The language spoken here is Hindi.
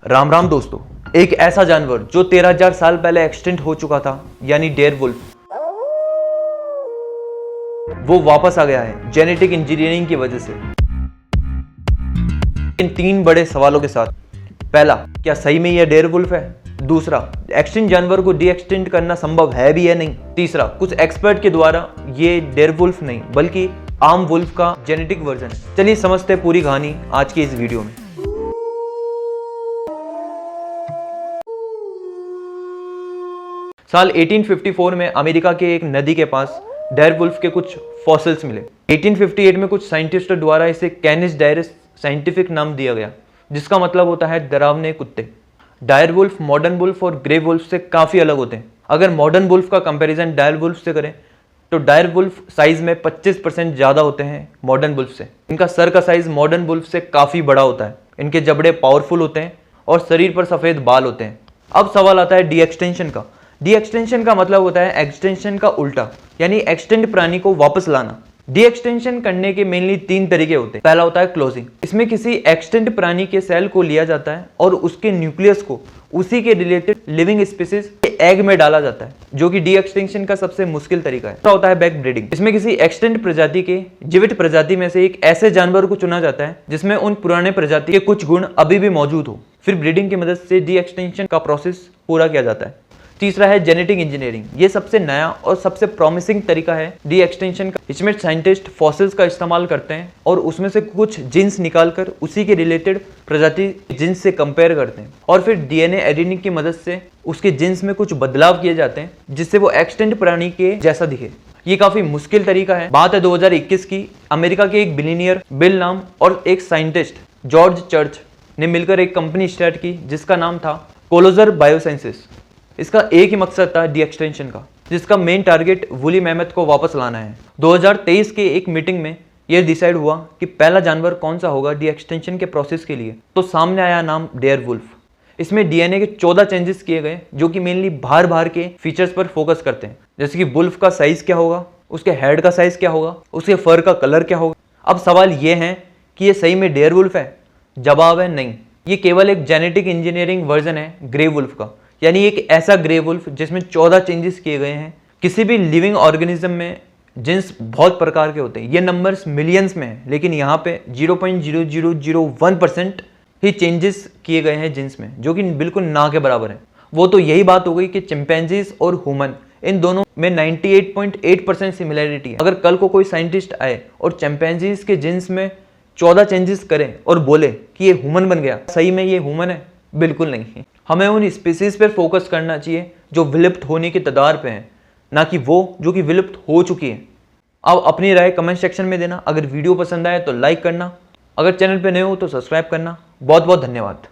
राम राम दोस्तों। एक ऐसा जानवर जो 13,000 साल पहले एक्सटिंक्ट हो चुका था यानी डेयर वुल्फ, वो वापस आ गया है जेनेटिक इंजीनियरिंग की वजह से। इन 3 बड़े सवालों के साथ। पहला, क्या सही में यह डेयर वुल्फ है? दूसरा, एक्सटिंक्ट जानवर को डी एक्सटिंक्ट करना संभव है भी या नहीं? तीसरा, कुछ एक्सपर्ट के द्वारा ये डेयर वुल्फ नहीं बल्कि आम वुल्फ का जेनेटिक वर्जन है। चलिए समझते हैं पूरी कहानी आज की इस वीडियो में। साल 1854 में अमेरिका के एक नदी के पास डेयर वुल्फ के कुछ फॉसिल्स मिले। 1858 में कुछ साइंटिस्टों द्वारा इसे कैनिस डायरस साइंटिफिक नाम दिया गया, जिसका मतलब होता है डरावने कुत्ते। डायर वुल्फ मॉडर्न वुल्फ और ग्रे वुल्फ से काफ़ी अलग होते हैं। अगर मॉडर्न वुल्फ का कंपैरिजन डायर वुल्फ से करें तो डायर वुल्फ साइज में 25% ज़्यादा होते हैं मॉडर्न वुल्फ से। इनका सर का साइज मॉडर्न वुल्फ से काफ़ी बड़ा होता है। इनके जबड़े पावरफुल होते हैं और शरीर पर सफ़ेद बाल होते हैं। अब सवाल आता है डी एक्सटेंशन का। डी एक्सटेंशन का मतलब होता है एक्सटेंशन का उल्टा, यानी एक्सटेंड प्राणी को वापस लाना। डी एक्सटेंशन करने के मेनली 3 तरीके होते हैं। पहला होता है क्लोजिंग। इसमें किसी एक्सटेंड प्राणी के सेल को लिया जाता है और उसके न्यूक्लियस को उसी के रिलेटेड लिविंग स्पीसीज के एग में डाला जाता है, जो कि डी एक्सटेंशन का सबसे मुश्किल तरीका है। दूसरा होता है बैक ब्रीडिंग। इसमें किसी एक्सटेंड प्रजाति के जीवित प्रजाति में से एक ऐसे जानवर को चुना जाता है जिसमें उन पुराने प्रजाति के कुछ गुण अभी भी मौजूद हो। फिर ब्रीडिंग की मदद से डी एक्सटेंशन का प्रोसेस पूरा किया जाता है। तीसरा है जेनेटिक इंजीनियरिंग। ये सबसे नया और सबसे प्रॉमिसिंग तरीका है डी एक्सटेंशन का। इसमें साइंटिस्ट फॉसिल्स का इस्तेमाल करते हैं और उसमें से कुछ जीन्स निकालकर उसी के रिलेटेड प्रजाति जीन्स से कंपेयर करते हैं और फिर डीएनए एडिटिंग की मदद से उसके जीन्स में कुछ बदलाव किए जाते हैं जिससे वो एक्सटेंड प्राणी के जैसा दिखे। ये काफी मुश्किल तरीका है। बात है 2021 की। अमेरिका के एक बिलियनियर बिल नाम और एक साइंटिस्ट जॉर्ज चर्च ने मिलकर एक कंपनी स्टार्ट की जिसका नाम था कोलोजर बायोसाइंसेस। इसका एक ही मकसद था डी एक्सटेंशन का, जिसका मेन टारगेट वुली मैमथ को वापस लाना है। 2023 के एक मीटिंग में यह डिसाइड हुआ कि पहला जानवर कौन सा होगा डी एक्सटेंशन के प्रोसेस के लिए। तो सामने आया नाम डेयर वुल्फ। इसमें डीएनए के 14 चेंजेस किए गए जो कि मेनली बाहर के फीचर्स पर फोकस करते हैं, जैसे कि वुल्फ का साइज क्या होगा, उसके हेड का साइज क्या होगा, उसके फर का कलर क्या होगा। अब सवाल यह है कि ये सही में डेयर वुल्फ है? जवाब है नहीं। ये केवल एक जेनेटिक इंजीनियरिंग वर्जन है ग्रे वुल्फ का, यानी एक ऐसा ग्रे वुल्फ जिसमें 14 चेंजेस किए गए हैं। किसी भी लिविंग ऑर्गेनिज्म में जीन्स बहुत प्रकार के होते हैं। ये नंबर्स मिलियंस में है, लेकिन यहाँ पे 0.0001% ही चेंजेस किए गए हैं जीन्स में, जो कि बिल्कुल ना के बराबर है। वो तो यही बात हो गई कि चिंपैंजीज और ह्यूमन, इन दोनों में 98.8% सिमिलैरिटी है। अगर कल को कोई साइंटिस्ट आए और चिंपैंजीज के जीन्स में 14 चेंजेस करे और बोले कि ये ह्यूमन बन गया, सही में ये ह्यूमन है? बिल्कुल नहीं। हमें उन स्पीसीज पर फोकस करना चाहिए जो विलुप्त होने की कगार पे हैं, ना कि वो जो कि विलुप्त हो चुकी है। अब अपनी राय कमेंट सेक्शन में देना। अगर वीडियो पसंद आए तो लाइक करना। अगर चैनल पे नए हो तो सब्सक्राइब करना। बहुत बहुत धन्यवाद।